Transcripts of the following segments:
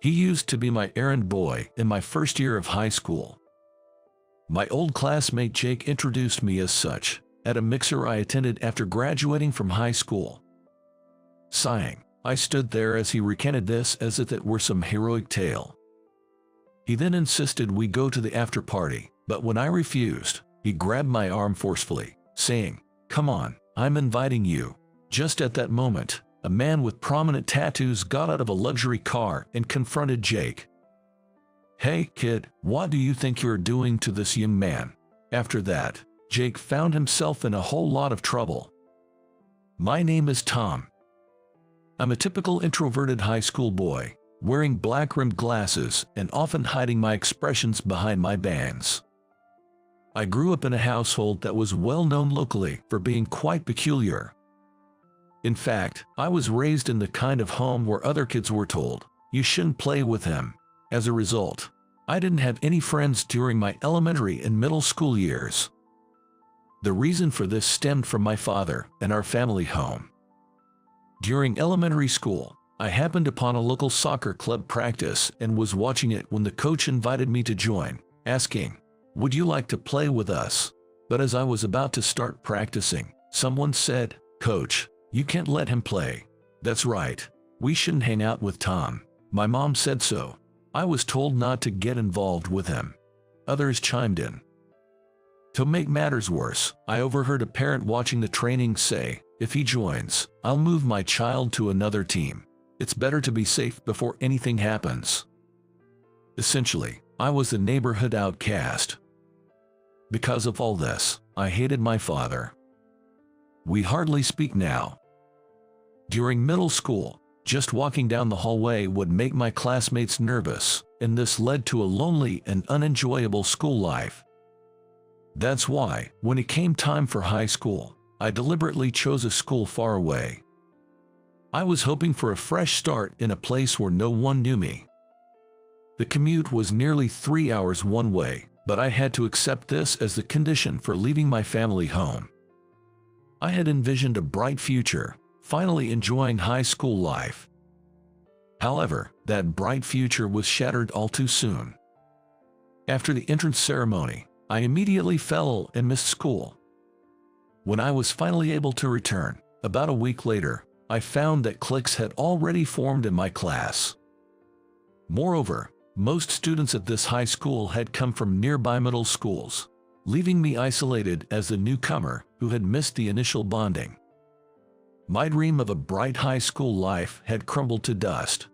He used to be my errand boy in my first year of high school. My old classmate Jake introduced me as such at a mixer I attended after graduating from high school. Sighing, I stood there as he recanted this as if it were some heroic tale. He then insisted we go to the after party, but when I refused, he grabbed my arm forcefully, saying, "Come on, I'm inviting you." Just at that moment, a man with prominent tattoos got out of a luxury car and confronted Jake. "Hey, kid, what do you think you're doing to this young man?" After that, Jake found himself in a whole lot of trouble. My name is Tom. I'm a typical introverted high school boy, wearing black-rimmed glasses and often hiding my expressions behind my bands. I grew up in a household that was well known locally for being quite peculiar. In fact, I was raised in the kind of home where other kids were told, "You shouldn't play with him." As a result, I didn't have any friends during my elementary and middle school years. The reason for this stemmed from my father and our family home. During elementary school, I happened upon a local soccer club practice and was watching it when the coach invited me to join, asking, "Would you like to play with us?" But as I was about to start practicing, someone said, "Coach, you can't let him play." "That's right. We shouldn't hang out with Tom. My mom said so." I was told not to get involved with him. Others chimed in. To make matters worse, I overheard a parent watching the training say, "If he joins, I'll move my child to another team. It's better to be safe before anything happens." Essentially, I was the neighborhood outcast. Because of all this, I hated my father. We hardly speak now. During middle school, just walking down the hallway would make my classmates nervous, and this led to a lonely and unenjoyable school life. That's why, when it came time for high school, I deliberately chose a school far away. I was hoping for a fresh start in a place where no one knew me. The commute was nearly 3 hours one way, but I had to accept this as the condition for leaving my family home. I had envisioned a bright future, finally enjoying high school life. However, that bright future was shattered all too soon. After the entrance ceremony, I immediately fell and missed school. When I was finally able to return, about a week later, I found that cliques had already formed in my class. Moreover, most students at this high school had come from nearby middle schools, leaving me isolated as the newcomer who had missed the initial bonding. My dream of a bright high school life had crumbled to dust.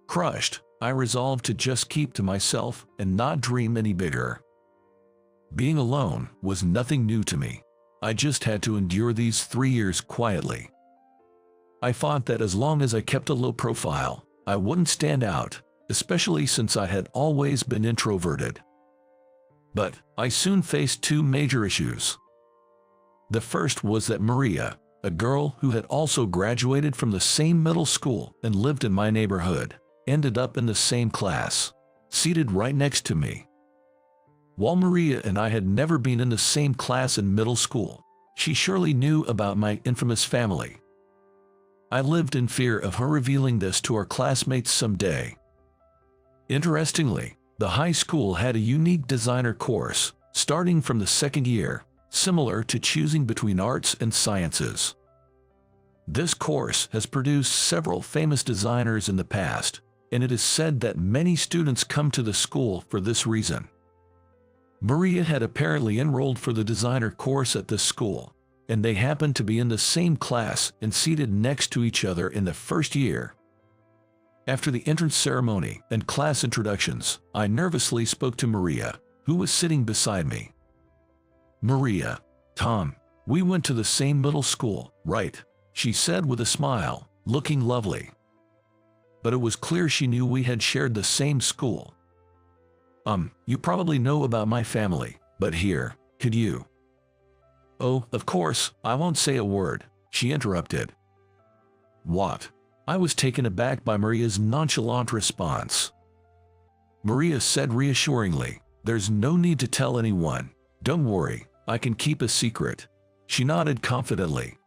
Crushed, I resolved to just keep to myself and not dream any bigger. Being alone was nothing new to me. I just had to endure these 3 years quietly. I thought that as long as I kept a low profile, I wouldn't stand out, especially since I had always been introverted. But I soon faced two major issues. The first was that Maria, a girl who had also graduated from the same middle school and lived in my neighborhood, ended up in the same class, seated right next to me. While Maria and I had never been in the same class in middle school, she surely knew about my infamous family. I lived in fear of her revealing this to our classmates someday. Interestingly, the high school had a unique designer course, starting from the second year, similar to choosing between arts and sciences. This course has produced several famous designers in the past, and it is said that many students come to the school for this reason. Maria had apparently enrolled for the designer course at this school, and they happened to be in the same class and seated next to each other in the first year. After the entrance ceremony and class introductions, I nervously spoke to Maria, who was sitting beside me. "Maria, Tom, we went to the same middle school, right?" she said with a smile, looking lovely. But it was clear she knew we had shared the same school. You probably know about my family, but here, could you?" "Oh, of course, I won't say a word," she interrupted. "What?" I was taken aback by Maria's nonchalant response. Maria said reassuringly, "There's no need to tell anyone. Don't worry, I can keep a secret." She nodded confidently.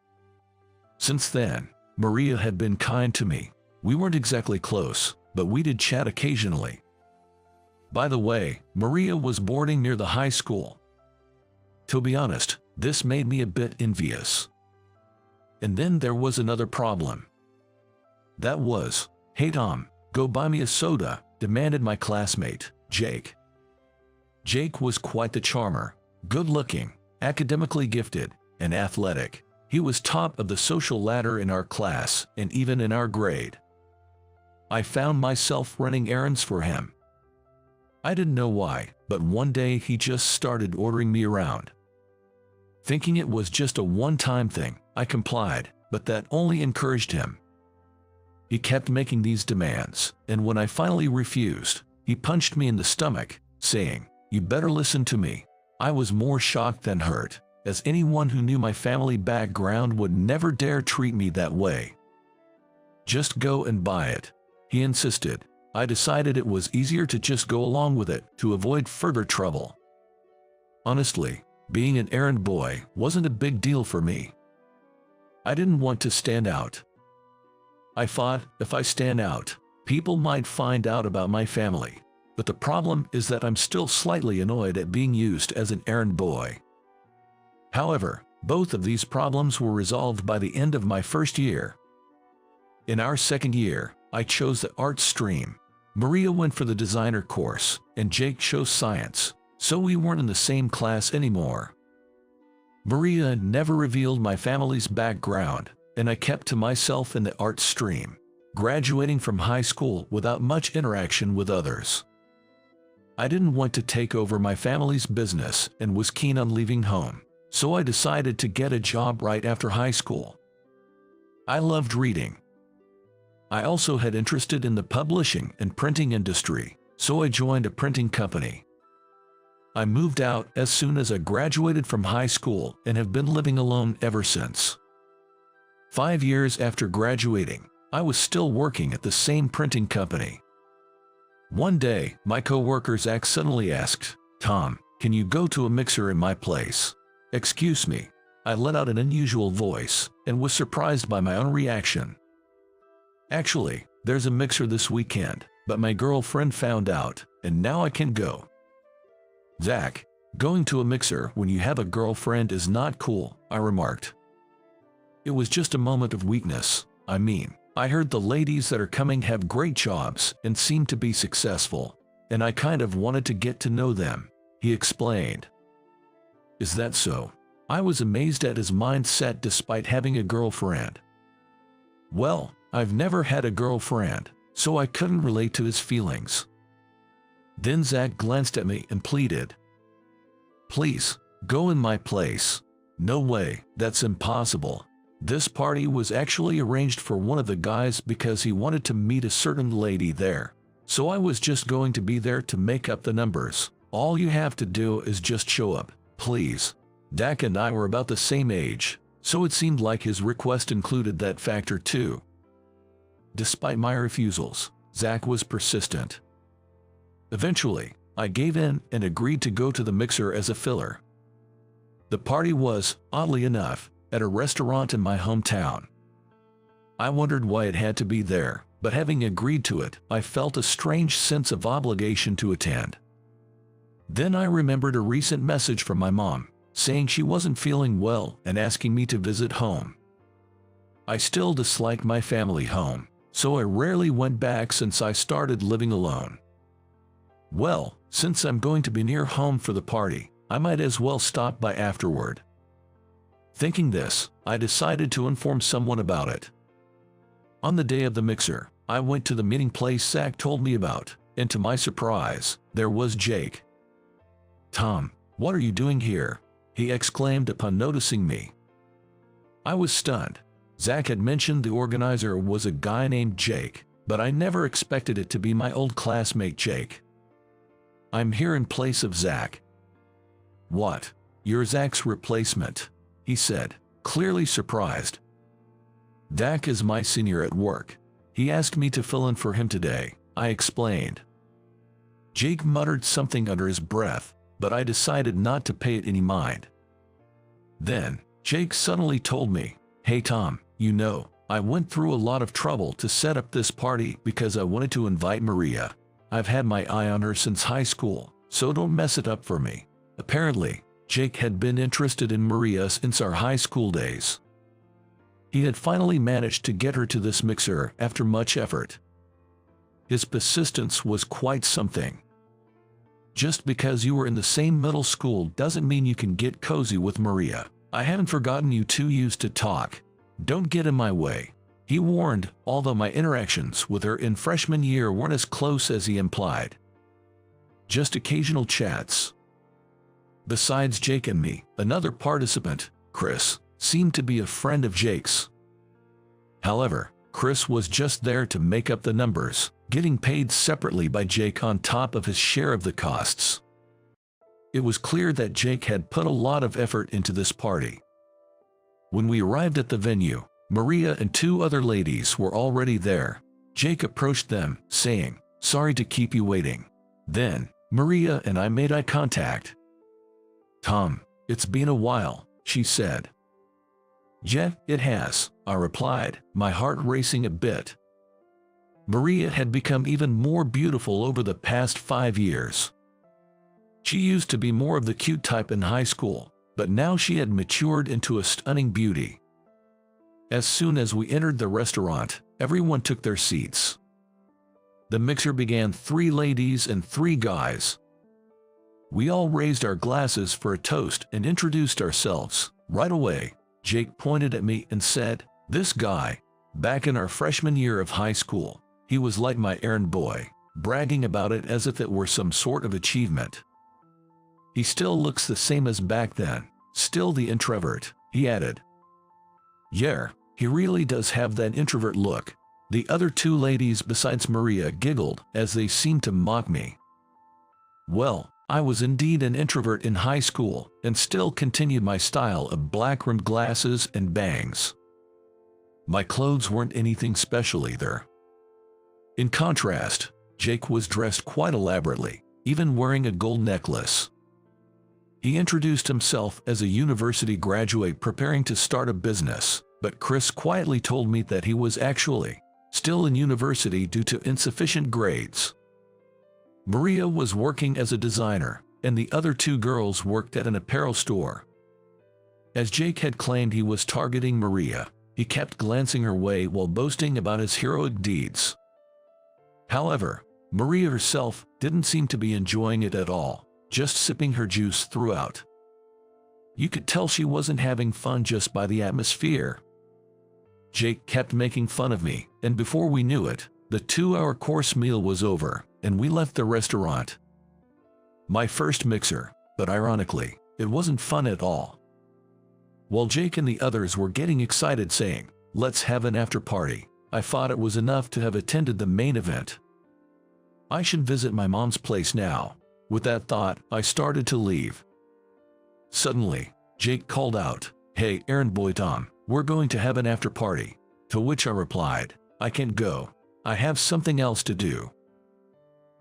Since then, Maria had been kind to me. We weren't exactly close, but we did chat occasionally. By the way, Maria was boarding near the high school. To be honest, this made me a bit envious. And then there was another problem. That was, "Hey Tom, go buy me a soda," demanded my classmate, Jake. Jake was quite the charmer, good-looking, academically gifted, and athletic. He was top of the social ladder in our class and even in our grade. I found myself running errands for him. I didn't know why, but one day he just started ordering me around. Thinking it was just a one-time thing, I complied, but that only encouraged him. He kept making these demands, and when I finally refused, he punched me in the stomach, saying, "You better listen to me." I was more shocked than hurt, as anyone who knew my family background would never dare treat me that way. "Just go and buy it," he insisted. I decided it was easier to just go along with it to avoid further trouble. Honestly, being an errand boy wasn't a big deal for me. I didn't want to stand out. I thought, if I stand out, people might find out about my family. But the problem is that I'm still slightly annoyed at being used as an errand boy. However, both of these problems were resolved by the end of my first year. In our second year, I chose the art stream. Maria went for the designer course, and Jake chose science, so we weren't in the same class anymore. Maria never revealed my family's background, and I kept to myself in the art stream, graduating from high school without much interaction with others. I didn't want to take over my family's business and was keen on leaving home, so I decided to get a job right after high school. I loved reading. I also had interest in the publishing and printing industry, so I joined a printing company. I moved out as soon as I graduated from high school and have been living alone ever since. 5 years after graduating, I was still working at the same printing company. One day, my co-worker Zach suddenly asked, "Tom, can you go to a mixer in my place?" "Excuse me." I let out an unusual voice and was surprised by my own reaction. "Actually, there's a mixer this weekend, but my girlfriend found out, and now I can go." "Zach, going to a mixer when you have a girlfriend is not cool," I remarked. It was just a moment of weakness. I heard the ladies that are coming have great jobs and seem to be successful, and I kind of wanted to get to know them, he explained. "Is that so?" I was amazed at his mindset despite having a girlfriend. Well, I've never had a girlfriend, so I couldn't relate to his feelings. Then Zach glanced at me and pleaded, "Please, go in my place." "No way, that's impossible." This party was actually arranged for one of the guys because he wanted to meet a certain lady there. So I was just going to be there to make up the numbers. "All you have to do is just show up, please." Dak and I were about the same age, so it seemed like his request included that factor too. Despite my refusals, Zach was persistent. Eventually, I gave in and agreed to go to the mixer as a filler. The party was, oddly enough, at a restaurant in my hometown. I wondered why it had to be there, but having agreed to it, I felt a strange sense of obligation to attend. Then I remembered a recent message from my mom, saying she wasn't feeling well and asking me to visit home. I still disliked my family home, so I rarely went back since I started living alone. Well, since I'm going to be near home for the party, I might as well stop by afterward. Thinking this, I decided to inform someone about it. On the day of the mixer, I went to the meeting place Zach told me about, and to my surprise, there was Jake. "Tom, what are you doing here?" he exclaimed upon noticing me. I was stunned. Zach had mentioned the organizer was a guy named Jake, but I never expected it to be my old classmate Jake. "I'm here in place of Zach." "What? You're Zach's replacement?" he said, clearly surprised. "Dak is my senior at work. He asked me to fill in for him today," I explained. Jake muttered something under his breath, but I decided not to pay it any mind. Then, Jake suddenly told me, "Hey Tom, you know, I went through a lot of trouble to set up this party because I wanted to invite Maria. I've had my eye on her since high school, so don't mess it up for me. Apparently, Jake had been interested in Maria since our high school days. He had finally managed to get her to this mixer after much effort. His persistence was quite something. Just because you were in the same middle school doesn't mean you can get cozy with Maria. I haven't forgotten you two used to talk. Don't get in my way, he warned, although my interactions with her in freshman year weren't as close as he implied. Just occasional chats. Besides Jake and me, another participant, Chris, seemed to be a friend of Jake's. However, Chris was just there to make up the numbers, getting paid separately by Jake on top of his share of the costs. It was clear that Jake had put a lot of effort into this party. When we arrived at the venue, Maria and two other ladies were already there. Jake approached them, saying, "Sorry to keep you waiting." Then, Maria and I made eye contact. "Tom, it's been a while," she said. "Yeah, it has," I replied, my heart racing a bit. Maria had become even more beautiful over the past 5 years. She used to be more of the cute type in high school, but now she had matured into a stunning beauty. As soon as we entered the restaurant, everyone took their seats. The mixer began 3 ladies and 3 guys. We all raised our glasses for a toast and introduced ourselves. Right away, Jake pointed at me and said, "This guy, back in our freshman year of high school, he was like my errand boy," bragging about it as if it were some sort of achievement. "He still looks the same as back then, still the introvert," he added. "Yeah, he really does have that introvert look." The other 2 ladies besides Maria giggled as they seemed to mock me. Well, I was indeed an introvert in high school and still continued my style of black-rimmed glasses and bangs. My clothes weren't anything special either. In contrast, Jake was dressed quite elaborately, even wearing a gold necklace. He introduced himself as a university graduate preparing to start a business, but Chris quietly told me that he was actually still in university due to insufficient grades. Maria was working as a designer, and the other 2 girls worked at an apparel store. As Jake had claimed he was targeting Maria, he kept glancing her way while boasting about his heroic deeds. However, Maria herself didn't seem to be enjoying it at all, just sipping her juice throughout. You could tell she wasn't having fun just by the atmosphere. Jake kept making fun of me, and before we knew it, the 2-hour course meal was over, and we left the restaurant. My first mixer, but ironically, it wasn't fun at all. While Jake and the others were getting excited saying, "Let's have an after party," I thought it was enough to have attended the main event. I should visit my mom's place now. With that thought, I started to leave. Suddenly, Jake called out, "Hey, errand boy Tom, we're going to have an after party." To which I replied, "I can't go. I have something else to do."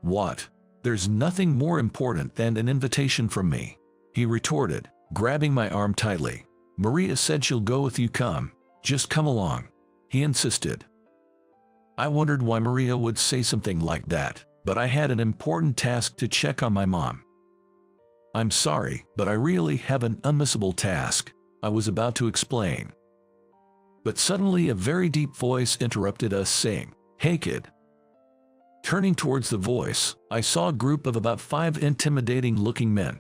"What? There's nothing more important than an invitation from me," he retorted, grabbing my arm tightly. "Maria said she'll go if you come. Just come along," he insisted. I wondered why Maria would say something like that, but I had an important task to check on my mom. "I'm sorry, but I really have an unmissable task," I was about to explain. But suddenly a very deep voice interrupted us saying, "Hey kid." Turning towards the voice, I saw a group of about 5 intimidating-looking men.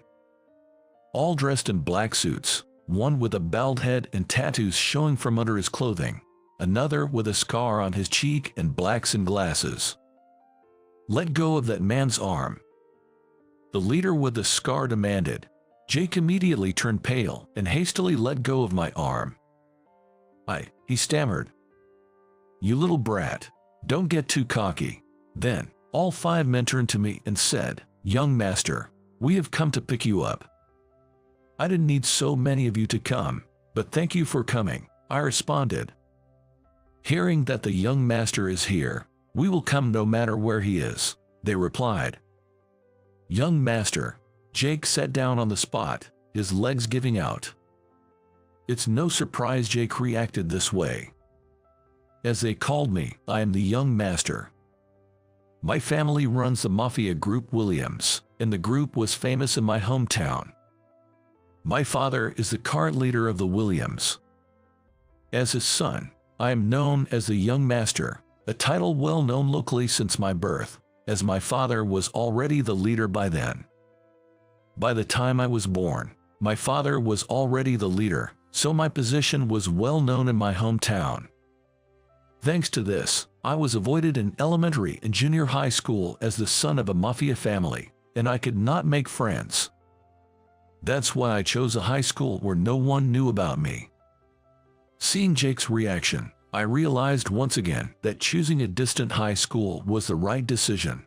All dressed in black suits, one with a bald head and tattoos showing from under his clothing, another with a scar on his cheek and black sunglasses. "Let go of that man's arm," the leader with the scar demanded. Jake immediately turned pale and hastily let go of my arm. He stammered. "You little brat, don't get too cocky." Then, all 5 men turned to me and said, "Young master, we have come to pick you up." "I didn't need so many of you to come, but thank you for coming," I responded. "Hearing that the young master is here, we will come no matter where he is," they replied. "Young master." Jake sat down on the spot, his legs giving out. It's no surprise Jake reacted this way. As they called me, I am the young master. My family runs the mafia group Williams, and the group was famous in my hometown. My father is the current leader of the Williams. As his son, I am known as the young master, a title well known locally since my birth, as my father was already the leader by then. By the time I was born, my father was already the leader, so my position was well known in my hometown. Thanks to this, I was avoided in elementary and junior high school as the son of a mafia family, and I could not make friends. That's why I chose a high school where no one knew about me. Seeing Jake's reaction, I realized once again that choosing a distant high school was the right decision.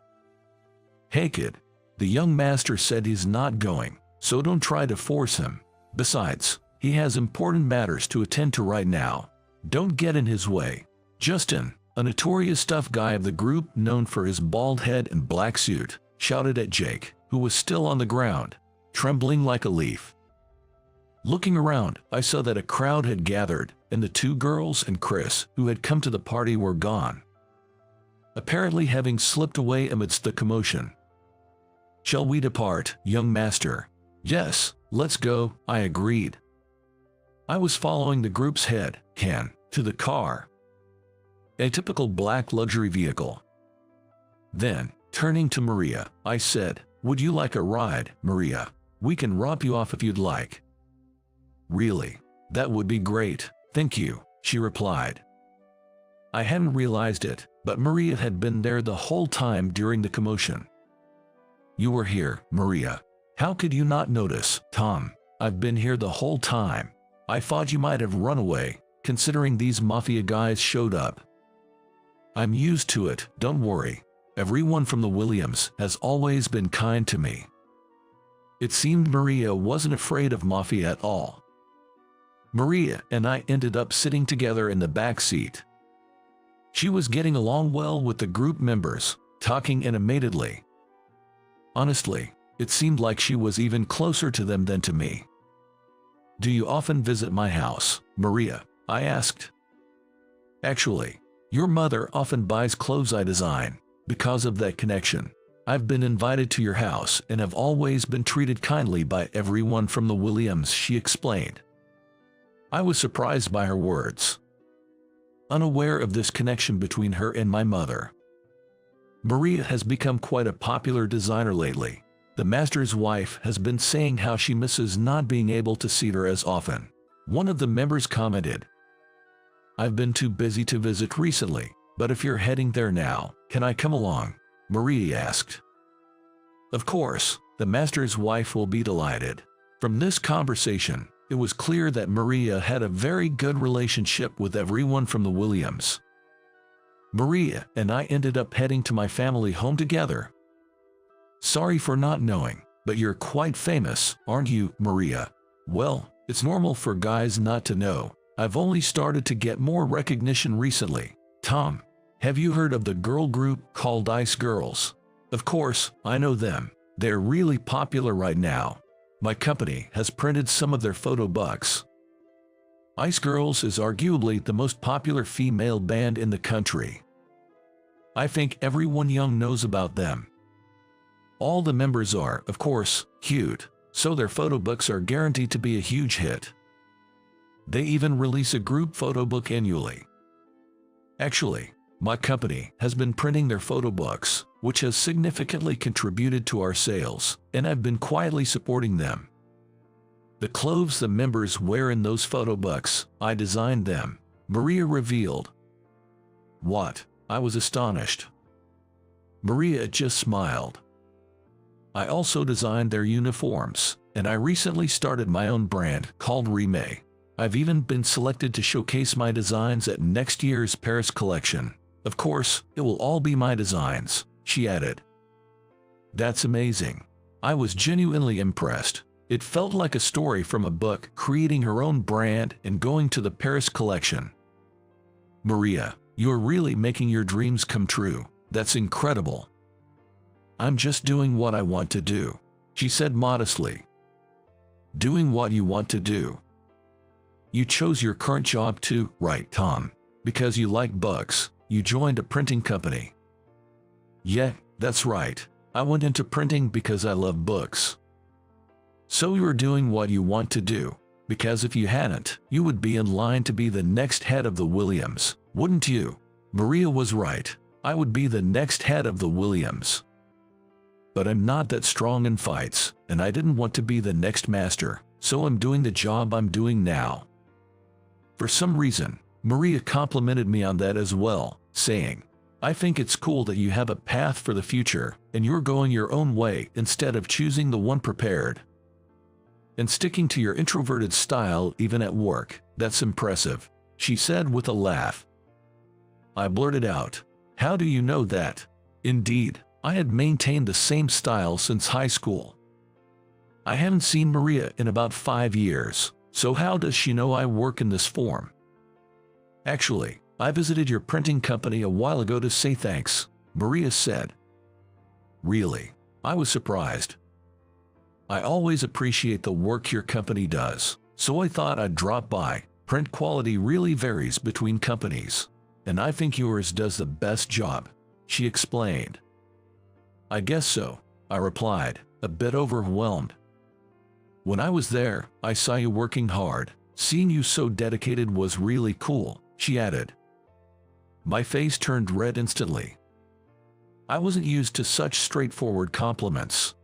Hey kid, the young master said he's not going, so don't try to force him. Besides, he has important matters to attend to right now. Don't get in his way. Justin, a notorious tough guy of the group known for his bald head and black suit, shouted at Jake, who was still on the ground, trembling like a leaf. Looking around, I saw that a crowd had gathered, and the two girls and Chris, who had come to the party, were gone, apparently having slipped away amidst the commotion. Shall we depart, young master? Yes, let's go, I agreed. I was following the group's head, Ken, to the car. A typical black luxury vehicle. Then, turning to Maria, I said, "Would you like a ride, Maria? We can drop you off if you'd like." "Really? That would be great, thank you," she replied. I hadn't realized it, but Maria had been there the whole time during the commotion. "You were here, Maria. How could you not notice, Tom? I've been here the whole time. I thought you might have run away, considering these mafia guys showed up." "I'm used to it, don't worry. Everyone from the Williams has always been kind to me." It seemed Maria wasn't afraid of mafia at all. Maria and I ended up sitting together in the back seat. She was getting along well with the group members, talking animatedly. Honestly, it seemed like she was even closer to them than to me. "Do you often visit my house, Maria?" I asked. "Actually, your mother often buys clothes I design. Because of that connection, I've been invited to your house and have always been treated kindly by everyone from the Williams," she explained. I was surprised by her words, unaware of this connection between her and my mother. Maria has become quite a popular designer lately. The master's wife has been saying how she misses not being able to see her as often. One of the members commented, "I've been too busy to visit recently, but if you're heading there now, can I come along?" Maria asked. Of course, the master's wife will be delighted. From this conversation, it was clear that Maria had a very good relationship with everyone from the Williams. Maria and I ended up heading to my family home together. "Sorry for not knowing, but you're quite famous, aren't you, Maria?" "Well, it's normal for guys not to know. I've only started to get more recognition recently. Tom, have you heard of the girl group called Ice Girls?" "Of course, I know them. They're really popular right now. My company has printed some of their photo books." Ice Girls is arguably the most popular female band in the country. I think everyone young knows about them. All the members are, of course, cute, so their photo books are guaranteed to be a huge hit. They even release a group photo book annually. Actually, my company has been printing their photo books, which has significantly contributed to our sales, and I've been quietly supporting them. The clothes the members wear in those photo books, I designed them, Maria revealed. What? I was astonished. Maria just smiled. I also designed their uniforms, and I recently started my own brand called Remake. I've even been selected to showcase my designs at next year's Paris collection. Of course, it will all be my designs, she added. That's amazing. I was genuinely impressed. It felt like a story from a book, creating her own brand and going to the Paris collection. Maria, you're really making your dreams come true. That's incredible. I'm just doing what I want to do, she said modestly. Doing what you want to do. You chose your current job too, right, Tom? Because you like books, you joined a printing company. Yeah, that's right. I went into printing because I love books. So you were doing what you want to do, because if you hadn't, you would be in line to be the next head of the Williams, wouldn't you? Maria was right. I would be the next head of the Williams. But I'm not that strong in fights, and I didn't want to be the next master, so I'm doing the job I'm doing now. For some reason, Maria complimented me on that as well, saying, I think it's cool that you have a path for the future, and you're going your own way instead of choosing the one prepared. And sticking to your introverted style even at work, that's impressive, she said with a laugh. I blurted out, how do you know that? Indeed, I had maintained the same style since high school. I haven't seen Maria in about 5 years, so how does she know I work in this form? Actually, I visited your printing company a while ago to say thanks, Maria said. Really? I was surprised. I always appreciate the work your company does, so I thought I'd drop by. Print quality really varies between companies, and I think yours does the best job, she explained. I guess so, I replied, a bit overwhelmed. When I was there, I saw you working hard. Seeing you so dedicated was really cool, she added. My face turned red instantly. I wasn't used to such straightforward compliments.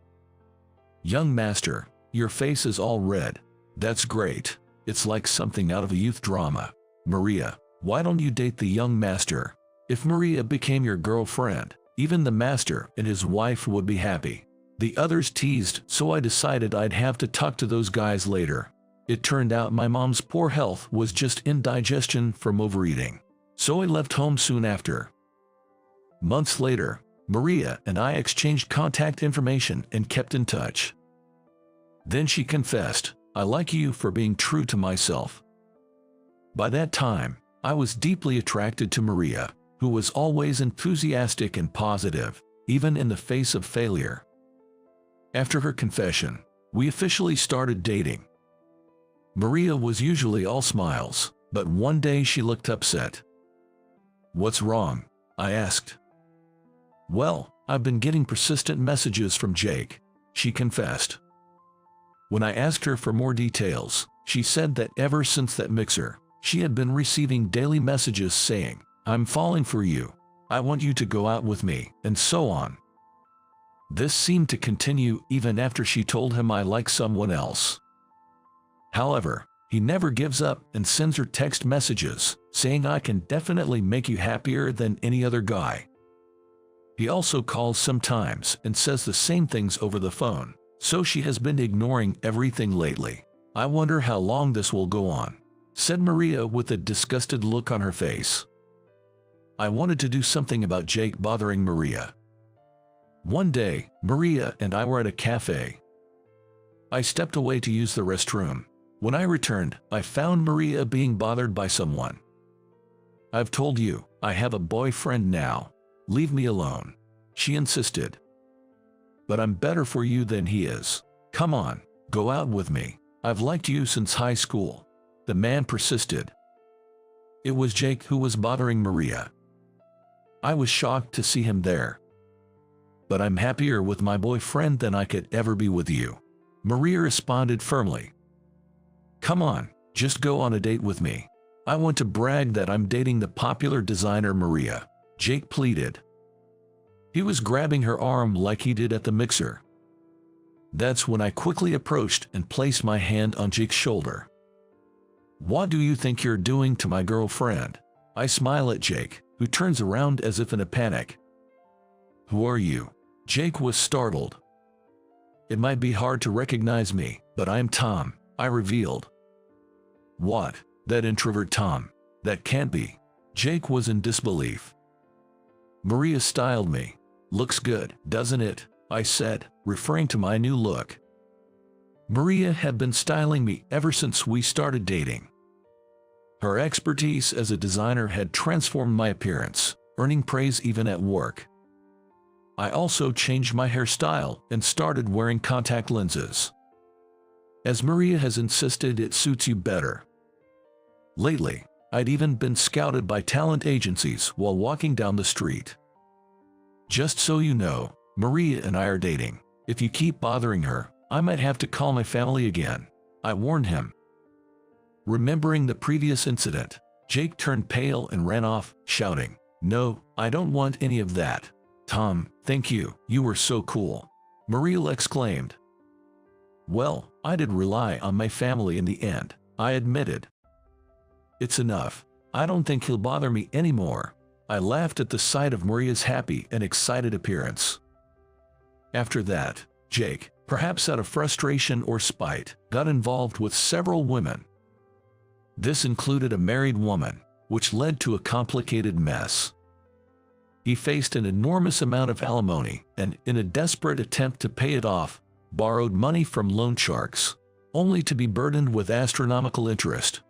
Young master, your face is all red. That's great. It's like something out of a youth drama. Maria, why don't you date the young master? If Maria became your girlfriend, even the master and his wife would be happy. The others teased, so I decided I'd have to talk to those guys later. It turned out my mom's poor health was just indigestion from overeating, so I left home soon after. Months later, Maria and I exchanged contact information and kept in touch. Then she confessed, I like you for being true to myself. By that time, I was deeply attracted to Maria, who was always enthusiastic and positive, even in the face of failure. After her confession, we officially started dating. Maria was usually all smiles, but one day she looked upset. What's wrong? I asked. Well, I've been getting persistent messages from Jake, she confessed. When I asked her for more details, she said that ever since that mixer, she had been receiving daily messages saying, I'm falling for you, I want you to go out with me, and so on. This seemed to continue even after she told him I like someone else. However, he never gives up and sends her text messages, saying I can definitely make you happier than any other guy. He also calls sometimes and says the same things over the phone, so she has been ignoring everything lately. I wonder how long this will go on, said Maria with a disgusted look on her face. I wanted to do something about Jake bothering Maria. One day, Maria and I were at a cafe. I stepped away to use the restroom. When I returned, I found Maria being bothered by someone. I've told you, I have a boyfriend now. Leave me alone, she insisted. But I'm better for you than he is. Come on, go out with me. I've liked you since high school. The man persisted. It was Jake who was bothering Maria. I was shocked to see him there. But I'm happier with my boyfriend than I could ever be with you, Maria responded firmly. Come on, just go on a date with me. I want to brag that I'm dating the popular designer Maria, Jake pleaded. He was grabbing her arm like he did at the mixer. That's when I quickly approached and placed my hand on Jake's shoulder. What do you think you're doing to my girlfriend? I smile at Jake, who turns around as if in a panic. Who are you? Jake was startled. It might be hard to recognize me, but I'm Tom, I revealed. What? That introvert Tom? That can't be. Jake was in disbelief. Maria styled me. Looks good, doesn't it? I said, referring to my new look. Maria had been styling me ever since we started dating. Her expertise as a designer had transformed my appearance, earning praise even at work. I also changed my hairstyle and started wearing contact lenses. As Maria has insisted, it suits you better. Lately, I'd even been scouted by talent agencies while walking down the street. "Just so you know, Maria and I are dating. If you keep bothering her, I might have to call my family again," I warned him. Remembering the previous incident, Jake turned pale and ran off, shouting, "No, I don't want any of that. Tom, thank you, you were so cool," Maria exclaimed. "Well, I did rely on my family in the end," I admitted. "It's enough. I don't think he'll bother me anymore." I laughed at the sight of Maria's happy and excited appearance. After that, Jake, perhaps out of frustration or spite, got involved with several women. This included a married woman, which led to a complicated mess. He faced an enormous amount of alimony and, in a desperate attempt to pay it off, borrowed money from loan sharks, only to be burdened with astronomical interest.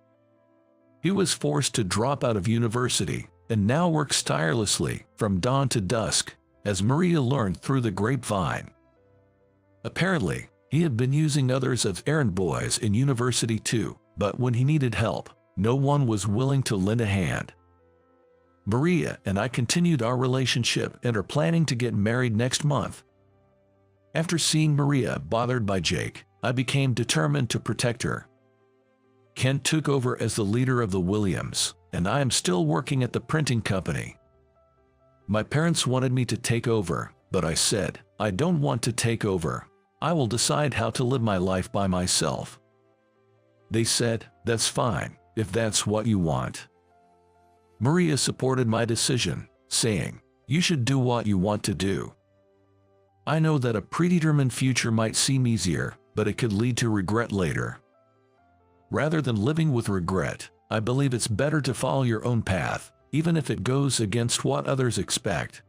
He was forced to drop out of university and now works tirelessly from dawn to dusk, as Maria learned through the grapevine. Apparently, he had been using others as errand boys in university too, but when he needed help, no one was willing to lend a hand. Maria and I continued our relationship and are planning to get married next month. After seeing Maria bothered by Jake, I became determined to protect her. Kent took over as the leader of the Williams, and I am still working at the printing company. My parents wanted me to take over, but I said, "I don't want to take over. I will decide how to live my life by myself." They said, "That's fine, if that's what you want." Maria supported my decision, saying, "You should do what you want to do." I know that a predetermined future might seem easier, but it could lead to regret later. Rather than living with regret, I believe it's better to follow your own path, even if it goes against what others expect.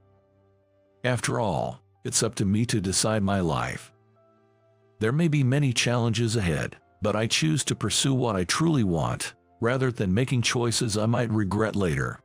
After all, it's up to me to decide my life. There may be many challenges ahead, but I choose to pursue what I truly want, rather than making choices I might regret later.